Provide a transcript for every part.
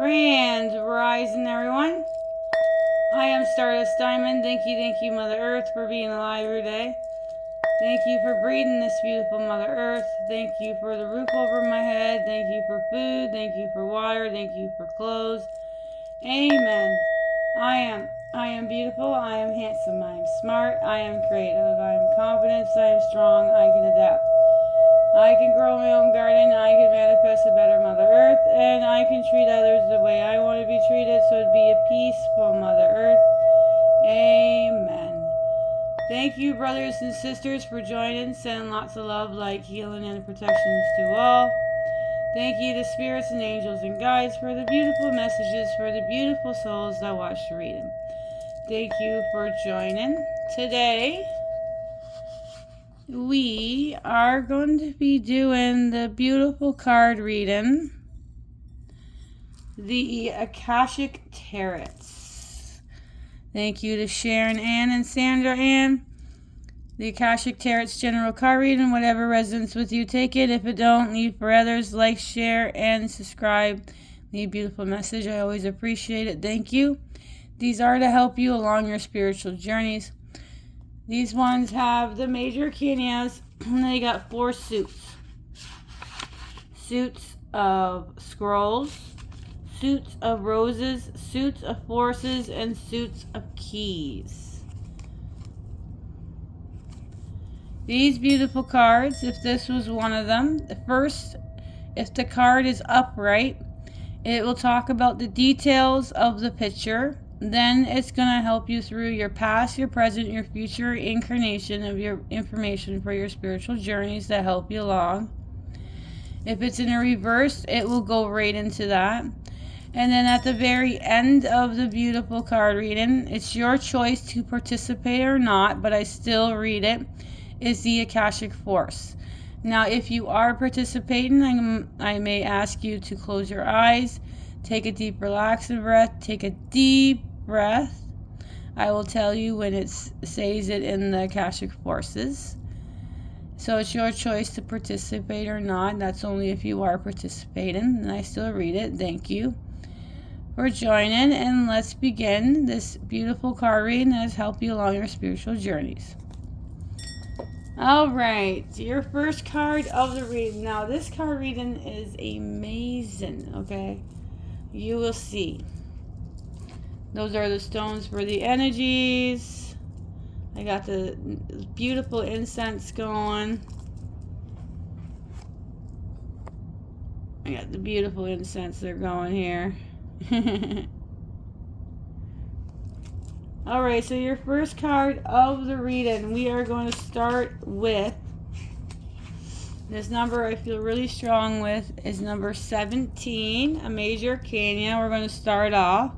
Grand rising, everyone. I am Stardust Diamond. Thank you, Mother Earth, for being alive today. Thank you for breathing this beautiful Mother Earth. Thank you for the roof over my head. Thank you for food. Thank you for water. Thank you for clothes. Amen. I am beautiful. I am handsome. I am smart. I am creative. I am confident. I am strong. I can adapt. I can grow my own garden, I can manifest a better Mother Earth, and I can treat others the way I want to be treated, so it'd be a peaceful Mother Earth. Amen. Thank you, brothers and sisters, for joining. Send lots of love, light, healing, and protections to all. Thank you to spirits and angels and guides for the beautiful messages for the beautiful souls that watch the reading. Thank you for joining. Today, we are going to be doing the beautiful card reading, the Akashic Tarots. Thank you to Sharon Ann and Sandra Ann. The Akashic Tarots general card reading, whatever resonates with you, take it. If it don't, leave for others. Like, share, and subscribe. Leave a beautiful message. I always appreciate it. Thank you. These are to help you along your spiritual journeys. These ones have the major arcanas, and they got 4 suits. Suits of scrolls, suits of roses, suits of forces, and suits of keys. These beautiful cards, if this was one of them, first, if the card is upright, it will talk about the details of the picture. Then it's going to help you through your past, your present, your future incarnation of your information for your spiritual journeys that help you along. If it's in a reverse, it will go right into that. And then at the very end of the beautiful card reading, it's your choice to participate or not, but I still read it, is the Akashic Force. Now, if you are participating, I may ask you to close your eyes, take a deep, relaxing breath, take a deep breath. I will tell you when it says it in the Akashic Forces. So it's your choice to participate or not. That's only if you are participating, and I still read it. Thank you for joining, and let's begin this beautiful card reading that has helped you along your spiritual journeys. All right, your first card of the reading. Now, this card reading is amazing, okay? You will see. Those are the stones for the energies. I got the beautiful incense going. I got the beautiful incense they're going here. Alright, so your first card of the reading, we are going to start with this number I feel really strong with is number 17, a major arcana. We're going to start off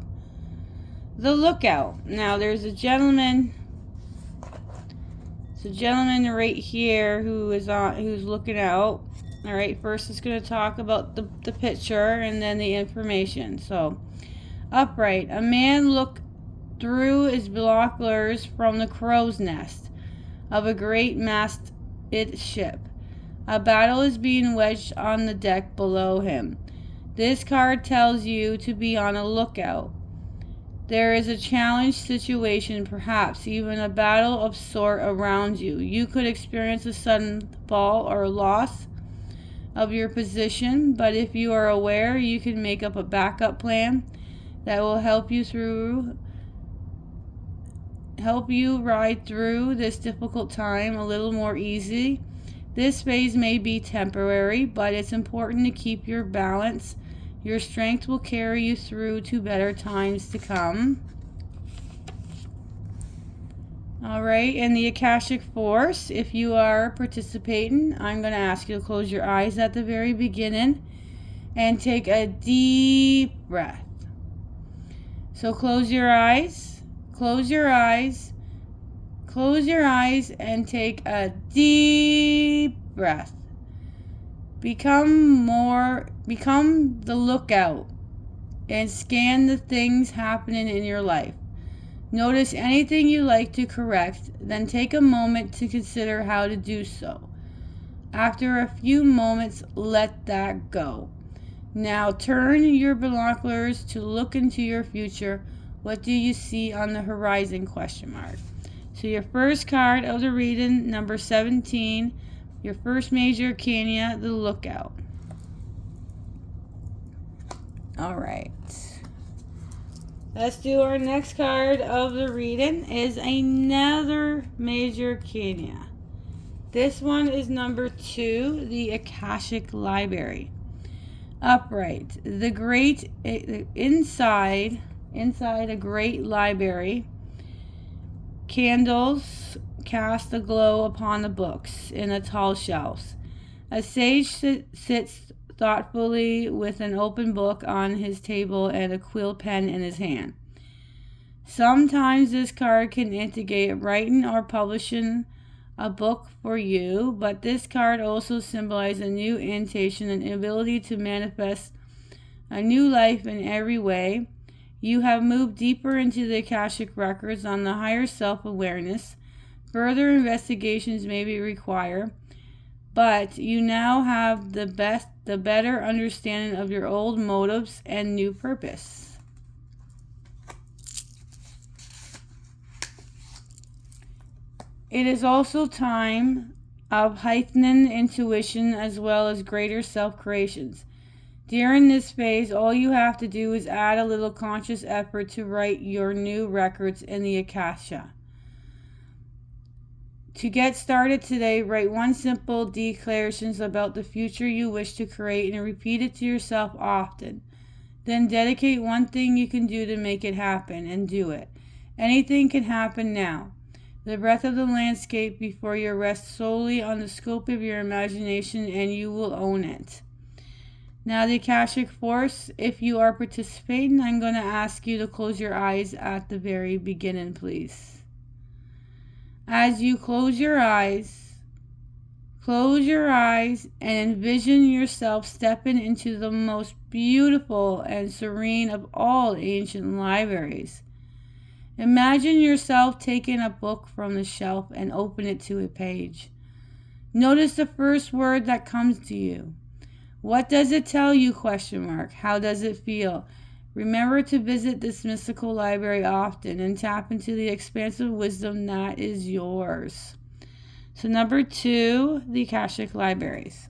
the Lookout. Now there's a gentleman. It's a gentleman right here who's looking out. All right, first it's going to talk about the picture and then the information. So, upright. A man looked through his binoculars from the crow's nest of a great masted ship. A battle is being waged on the deck below him. This card tells you to be on a lookout. There is a challenge situation, perhaps even a battle of sort around you. You could experience a sudden fall or loss of your position, but if you are aware, you can make up a backup plan that will help you ride through this difficult time a little more easy. This phase may be temporary, but it's important to keep your balance. Your strength will carry you through to better times to come. All right, and the Akashic Force, if you are participating, I'm going to ask you to close your eyes at the very beginning and take a deep breath. So close your eyes, close your eyes, close your eyes, and take a deep breath. Become the lookout and scan the things happening in your life. Notice anything you like to correct, then take a moment to consider how to do so. After a few moments, let that go. Now turn your binoculars to look into your future. What do you see on the horizon? Question mark. So your first card of the reading, number 17, your first major arcana, the Lookout. All right. Let's do our next card of the reading is another major arcana. This one is number 2, the Akashic Library. Upright. The great inside a great library. Candles cast a glow upon the books in the tall shelves. A sage sits thoughtfully with an open book on his table and a quill pen in his hand. Sometimes this card can indicate writing or publishing a book for you, but this card also symbolizes a new intention and ability to manifest a new life in every way. You have moved deeper into the Akashic records on the higher self-awareness. Further investigations may be required, but you now have the better understanding of your old motives and new purpose. It is also time of heightening intuition as well as greater self-creations. During this phase, all you have to do is add a little conscious effort to write your new records in the Akasha. To get started today, write one simple declaration about the future you wish to create and repeat it to yourself often. Then dedicate one thing you can do to make it happen and do it. Anything can happen now. The breadth of the landscape before you rest solely on the scope of your imagination and you will own it. Now the Akashic Force, if you are participating, I'm going to ask you to close your eyes at the very beginning, please. As you close your eyes and envision yourself stepping into the most beautiful and serene of all ancient libraries. Imagine yourself taking a book from the shelf and open it to a page. Notice the first word that comes to you. What does it tell you? Question mark. How does it feel? Remember to visit this mystical library often and tap into the expansive wisdom that is yours. So number 2, the Akashic Libraries.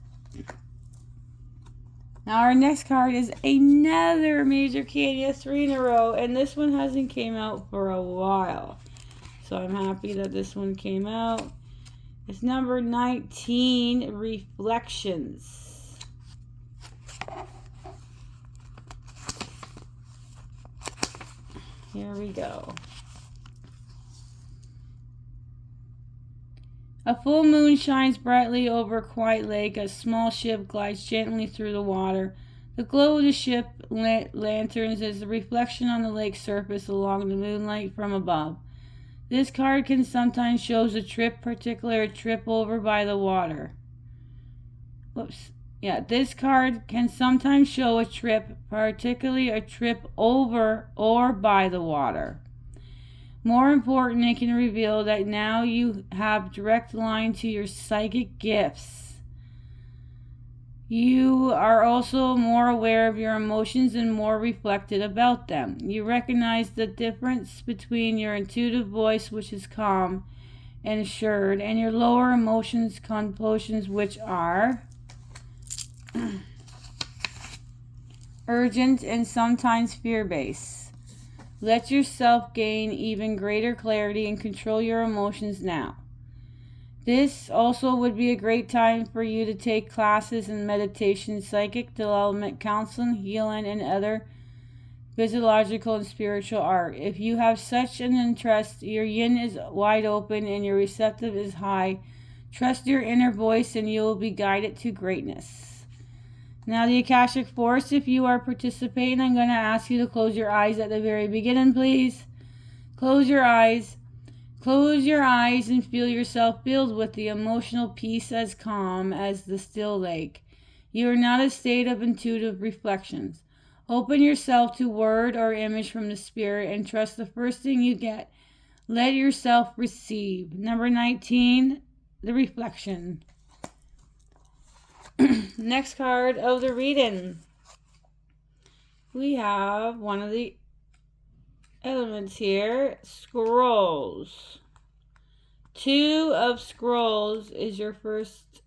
Now our next card is another major arcana, 3 in a row, and this one hasn't came out for a while. So I'm happy that this one came out. It's number 19, Reflections. Here we go. A full moon shines brightly over a quiet lake. A small ship glides gently through the water. The glow of the ship lanterns is the reflection on the lake's surface along the moonlight from above. This card can sometimes show a trip, particularly a trip over by the water. This card can sometimes show a trip, particularly a trip over or by the water. More important, it can reveal that now you have direct line to your psychic gifts. You are also more aware of your emotions and more reflected about them. You recognize the difference between your intuitive voice, which is calm and assured, and your lower emotions, compulsions, which are urgent and sometimes fear-based. Let yourself gain even greater clarity and control your emotions now. This also would be a great time for you to take classes in meditation, psychic development, counseling, healing, and other physiological and spiritual art. If you have such an interest, your yin is wide open and your receptive is high. Trust your inner voice and you will be guided to greatness. Now the Akashic Force, if you are participating, I'm going to ask you to close your eyes at the very beginning, please. Close your eyes. Close your eyes and feel yourself filled with the emotional peace as calm as the still lake. You are not a state of intuitive reflections. Open yourself to word or image from the spirit and trust the first thing you get. Let yourself receive. Number 19, the reflection. Next card of the reading. we have one of the elements here, scrolls. 2 of scrolls is your first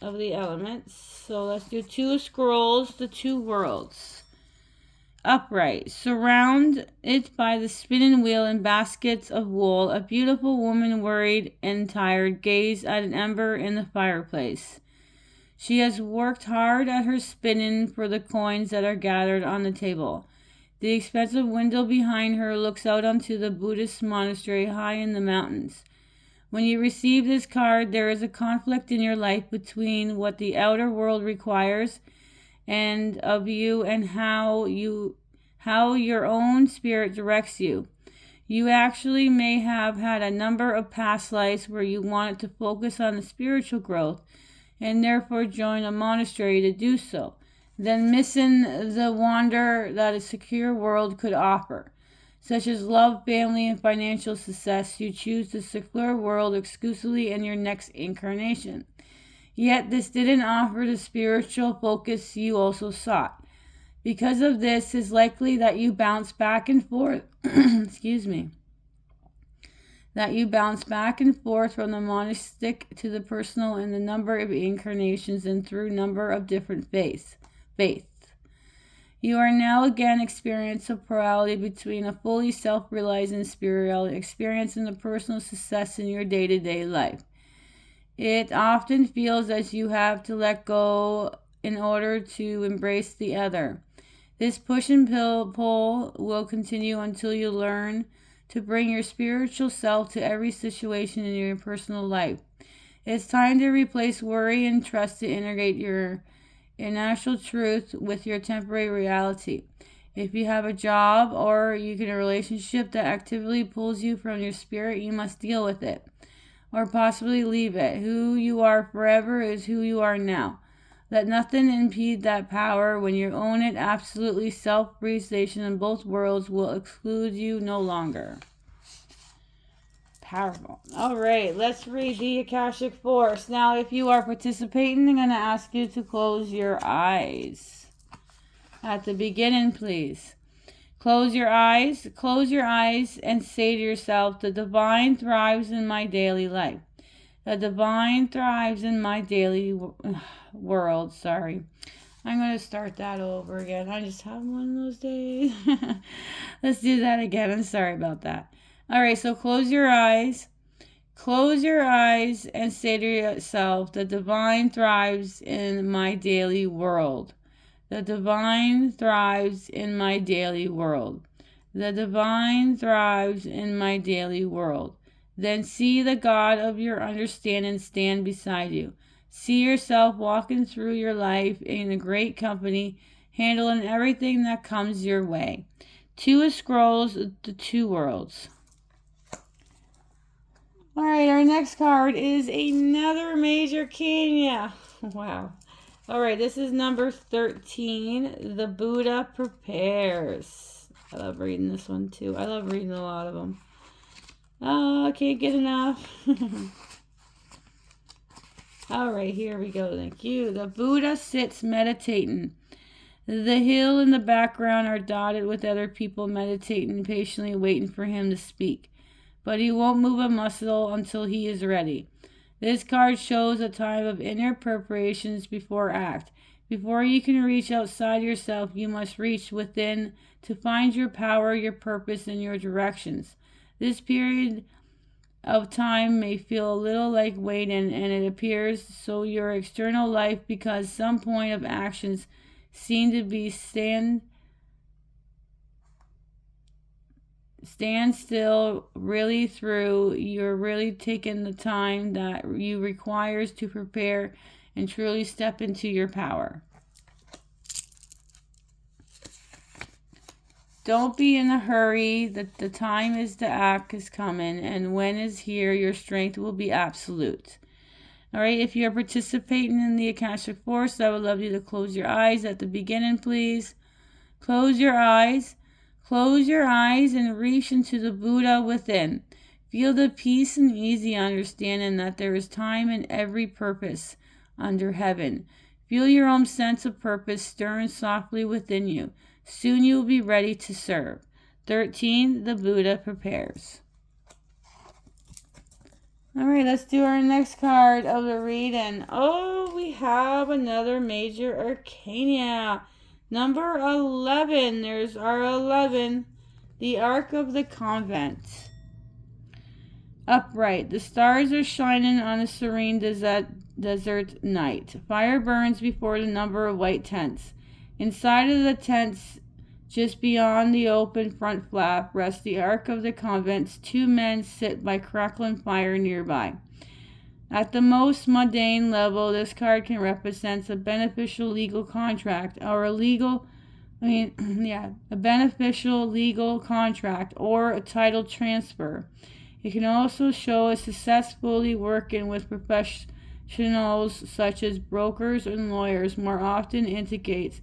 of the elements. So let's do 2 scrolls, the 2 worlds. Upright. Surround it by the spinning wheel and baskets of wool. A beautiful woman, worried and tired, gazed at an ember in the fireplace. She has worked hard at her spinning for the coins that are gathered on the table. The expensive window behind her looks out onto the Buddhist monastery high in the mountains. When you receive this card, there is a conflict in your life between what the outer world requires and of you and how your own spirit directs you. You actually may have had a number of past lives where you wanted to focus on the spiritual growth and therefore join a monastery to do so, then missing the wonder that a secure world could offer, such as love, family, and financial success. You choose the secular world exclusively in your next incarnation. Yet this didn't offer the spiritual focus you also sought. Because of this, it's likely that you bounce back and forth that you bounce back and forth from the monastic to the personal in the number of incarnations and through number of different faiths. You are now again experiencing a plurality between a fully self-realizing spiritual experience and a personal success in your day-to-day life. It often feels as you have to let go in order to embrace the other. This push and pull will continue until you learn to bring your spiritual self to every situation in your personal life. It's time to replace worry and trust to integrate your natural truth with your temporary reality. If you have a job or you get a relationship that actively pulls you from your spirit, you must deal with it or possibly leave it. Who you are forever is who you are now. Let nothing impede that power. When you own it, absolutely self-realization in both worlds will exclude you no longer. Powerful. All right, let's read the Akashic Force. Now, if you are participating, I'm going to ask you to close your eyes. At the beginning, please. Close your eyes and say to yourself, the divine thrives in my daily life. The divine thrives in my daily world. Sorry. I'm going to start that over again. I just have one of those days. Let's do that again. I'm sorry about that. All right, so close your eyes. Close your eyes and say to yourself, the divine thrives in my daily world. The divine thrives in my daily world. The divine thrives in my daily world. Then see the God of your understanding stand beside you. See yourself walking through your life in a great company, handling everything that comes your way. 2 of scrolls, the 2 worlds. All right, our next card is another major Kenya. Wow. All right, this is number 13. The Buddha prepares. I love reading this one too. I love reading a lot of them. Oh, I can't get enough. All right, here we go. Thank you. The Buddha sits meditating. The hill in the background are dotted with other people meditating, patiently waiting for him to speak. But he won't move a muscle until he is ready. This card shows a time of inner preparations before act. Before you can reach outside yourself, you must reach within to find your power, your purpose, and your directions. This period of time may feel a little like waiting, and it appears so your external life because some point of actions seem to be stand still really through. You're really taking the time that you requires to prepare and truly step into your power. Don't be in a hurry. The time is to act is coming, and when is here, your strength will be absolute. All right, if you're participating in the Akashic Force, I would love you to close your eyes at the beginning, please. Close your eyes. Close your eyes and reach into the Buddha within. Feel the peace and easy understanding that there is time in every purpose under heaven. Feel your own sense of purpose stirring softly within you. Soon you will be ready to serve. 13. The Buddha prepares. All right, let's do our next card of the reading. Oh, we have another major arcana. Number 11. There's our 11. The Ark of the Convent. Upright. The stars are shining on a serene desert night. Fire burns before the number of white tents. Inside of the tents, just beyond the open front flap, rests the Ark of the Convent. 2 men sit by crackling fire nearby. At the most mundane level, this card can represent a beneficial legal contract or a beneficial legal contract or a title transfer. It can also show a successfully working with professionals such as brokers and lawyers. More often indicates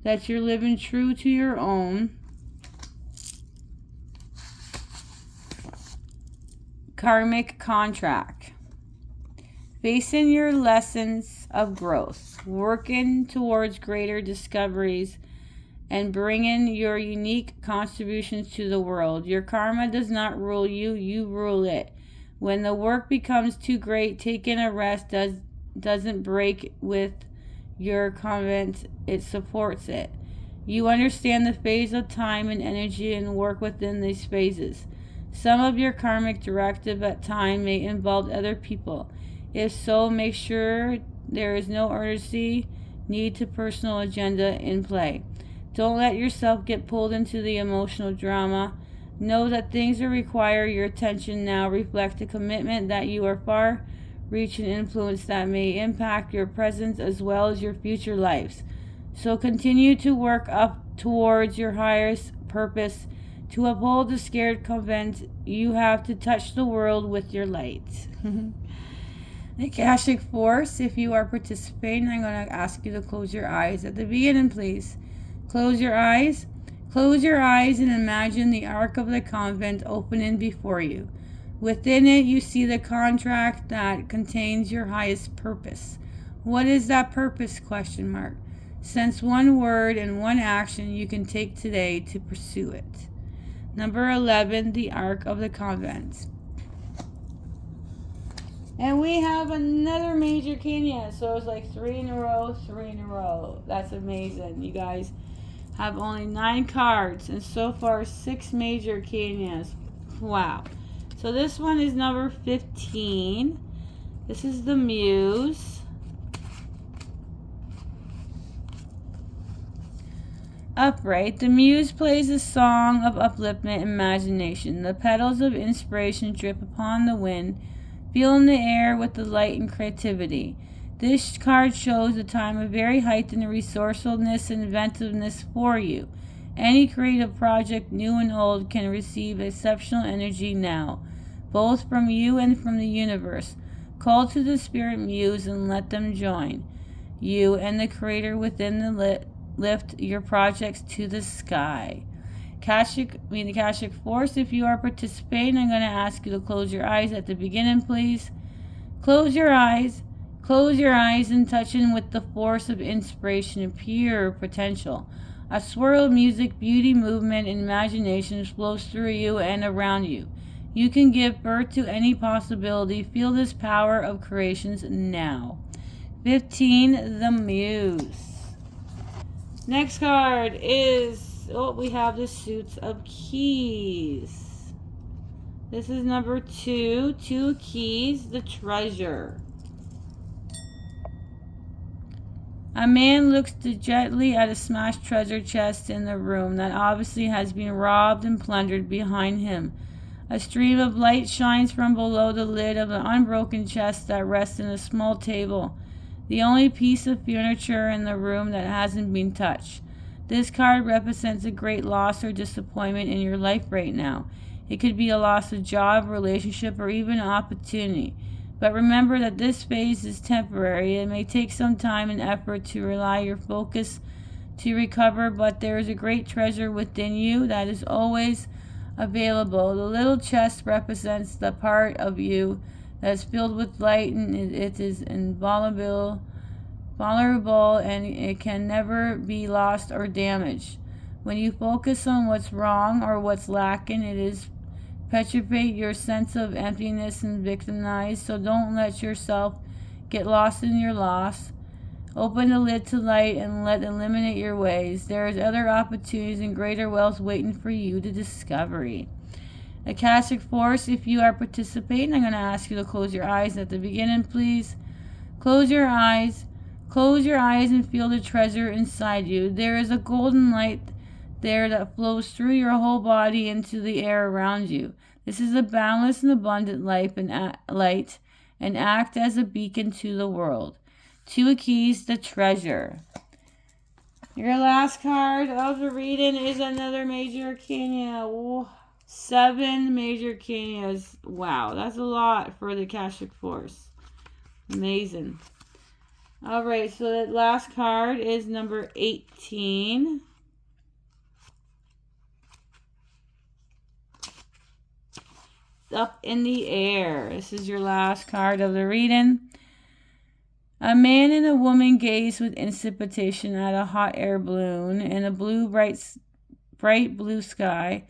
that you're living true to your own karmic contract. Facing your lessons of growth, working towards greater discoveries, and bringing your unique contributions to the world. Your karma does not rule you, you rule it. When the work becomes too great, taking a rest doesn't break with your convent, it supports it. You understand the phase of time and energy and work within these phases. Some of your karmic directive at time may involve other people. If so, make sure there is no urgency, need to personal agenda in play. Don't let yourself get pulled into the emotional drama. Know that things that require your attention now reflect a commitment that you are far-reaching influence that may impact your present as well as your future lives. So continue to work up towards your highest purpose. To uphold the scared convent, you have to touch the world with your light. The Akashic Force, if you are participating, I'm going to ask you to close your eyes at the beginning, please. Close your eyes. Close your eyes and imagine the Ark of the Convent opening before you. Within it, you see the contract that contains your highest purpose. What is that purpose? ? Sense one word and one action you can take today to pursue it. Number 11, the Ark of the Convent. And we have another major Kenya. So it's like 3 in a row. That's amazing. You guys have only 9 cards and so far 6 major Kenyas. Wow. So this one is number 15. This is the Muse. Upright. The Muse plays a song of upliftment and imagination. The petals of inspiration drip upon the wind, filling the air with the light and creativity. This card shows a time of very heightened resourcefulness and inventiveness for you. Any creative project, new and old, can receive exceptional energy now, both from you and from the universe. Call to the spirit muse and let them join you and the creator within the lift your projects to the sky. The Akashic Force, if you are participating, I'm going to ask you to close your eyes at the beginning, please. Close your eyes. Close your eyes and touch in with the force of inspiration and pure potential. A swirl of music, beauty, movement, and imagination flows through you and around you. You can give birth to any possibility. Feel this power of creations now. 15, the Muse. Next card is, we have the Suits of Keys. This is number 2, 2 keys, the Treasure. A man looks dejectedly at a smashed treasure chest in the room that obviously has been robbed and plundered behind him. A stream of light shines from below the lid of an unbroken chest that rests in a small table, the only piece of furniture in the room that hasn't been touched. This card represents a great loss or disappointment in your life right now. It could be a loss of job, relationship, or even opportunity. But remember that this phase is temporary. It may take some time and effort to rely your focus to recover, but there is a great treasure within you that is always available. The little chest represents the part of you that is filled with light, and it is inviolable vulnerable, and it can never be lost or damaged. When you focus on what's wrong or what's lacking, it is petrified your sense of emptiness and victimized. So don't let yourself get lost in your loss. Open the lid to light and let eliminate your ways. There is other opportunities and greater wealth waiting for you to discovery. Akashic Force, if you are participating, I'm going to ask you to close your eyes at the beginning, please. Close your eyes. Close your eyes and feel the treasure inside you. There is a golden light there that flows through your whole body into the air around you. This is a boundless and abundant light and act as a beacon to the world. 2 keys, the treasure. Your last card of the reading is another major arcana. Whoa. 7 major arcanas. Wow, that's a lot for the Akashic Force. Amazing. All right, so that last card is number 18. Up in the air. This is your last card of the reading. A man and a woman gaze with anticipation at a hot air balloon in a bright blue sky.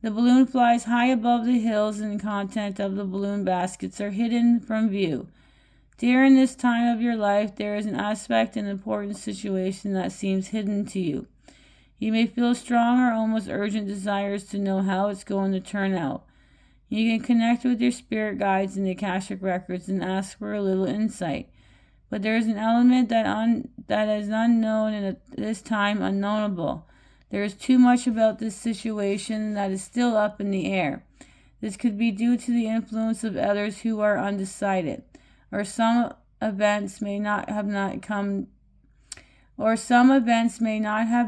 The balloon flies high above the hills, and the content of the balloon baskets are hidden from view. During this time of your life, there is an aspect and important situation that seems hidden to you. You may feel strong or almost urgent desires to know how it's going to turn out. You can connect with your spirit guides in the Akashic records and ask for a little insight. But there is an element that is unknown and at this time unknowable. There is too much about this situation that is still up in the air. This could be due to the influence of others who are undecided, or some events may not have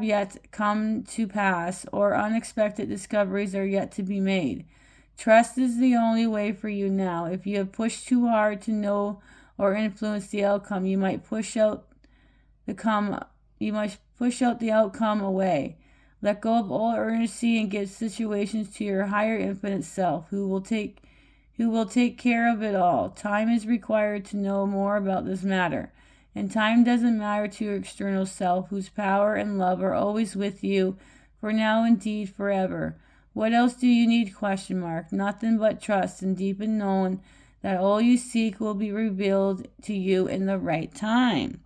yet come to pass, or unexpected discoveries are yet to be made. Trust is the only way for you now. If you have pushed too hard to know or influence the outcome, you might push out the outcome away. Let go of all urgency and give situations to your higher infinite self, who will take care of it all. Time is required to know more about this matter, and time doesn't matter to your external self, whose power and love are always with you, for now, indeed, forever. What else do you need? ? Nothing but trust and deep in knowing that all you seek will be revealed to you in the right time.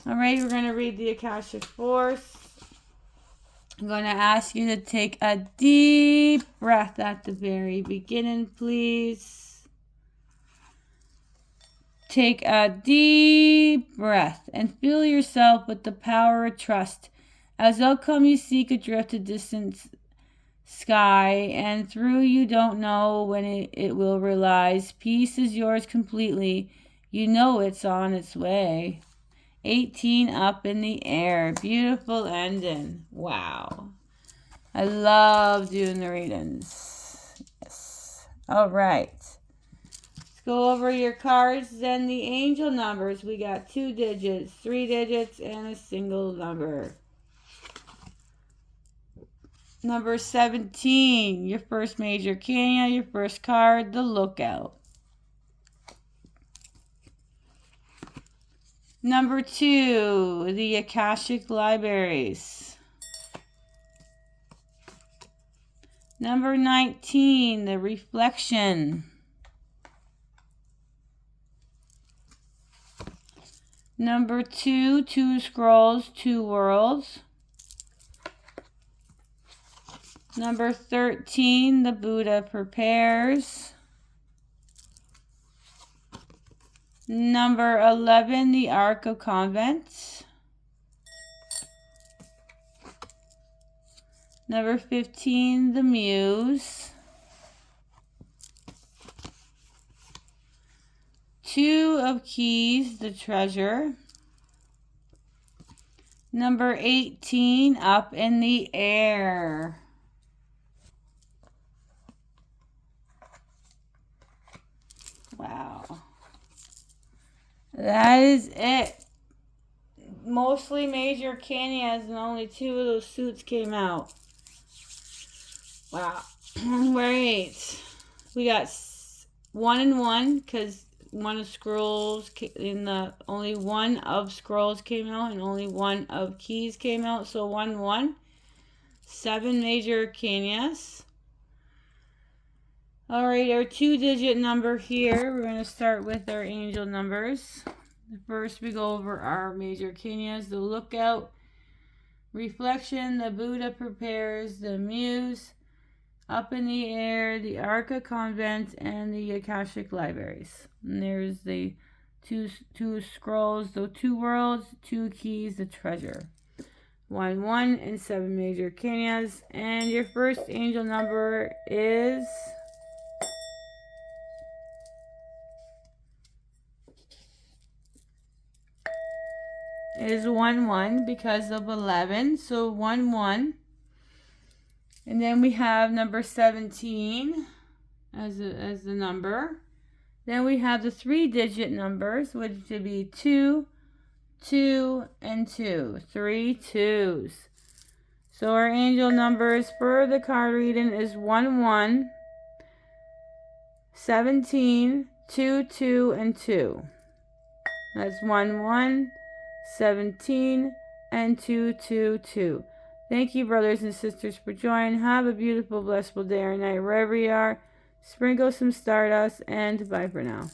All right, we're going to read the Akashic Force. I'm going to ask you to take a deep breath at the very beginning, please. Take a deep breath and fill yourself with the power of trust. As outcome you seek adrift to distant sky, and through you don't know when it will realize. Peace is yours completely. You know it's on its way. 18, up in the air. Beautiful ending. Wow. I love doing the readings. Yes. All right. Let's go over your cards and the angel numbers. We got 2 digits, 3 digits, and a single number. Number 17, your first major arcana, your first card, the Lookout. Number 2, the Akashic Libraries. Number 19, the Reflection. Number 2, 2 Scrolls, 2 Worlds. Number 13, the Buddha Prepares. Number 11, the Ark of Convents. Number 15, the Muse. 2 of Keys, the Treasure. Number 18, Up in the Air. Wow. That is it. Mostly major arcanas, and only 2 of those suits came out. Wow. Great. We got 1 and 1 because one of scrolls only one of scrolls came out and only one of keys came out. So 1 1. 7 major arcanas. Alright, our 2-digit number here. We're going to start with our angel numbers. First we go over our major arcanas. The Lookout, Reflection, the Buddha Prepares, the Muse, Up in the Air, the Arca Convent, and the Akashic Libraries. And there's the two scrolls, the 2 worlds, 2 keys, the treasure. 1 1 and 7 major arcanas. And your first angel number is 1 1 because of 11. So 1 1. And then we have number 17 as the number. Then we have the 3-digit numbers, which would be 2, 2, and 2. 3 2s. So our angel numbers for the card reading is 1 1, 17, 2 2, and 2. That's 1 1, 17, and 2 2 2. Thank you, brothers and sisters, for joining. Have a beautiful, blissful day or night wherever you are. Sprinkle some stardust, and bye for now.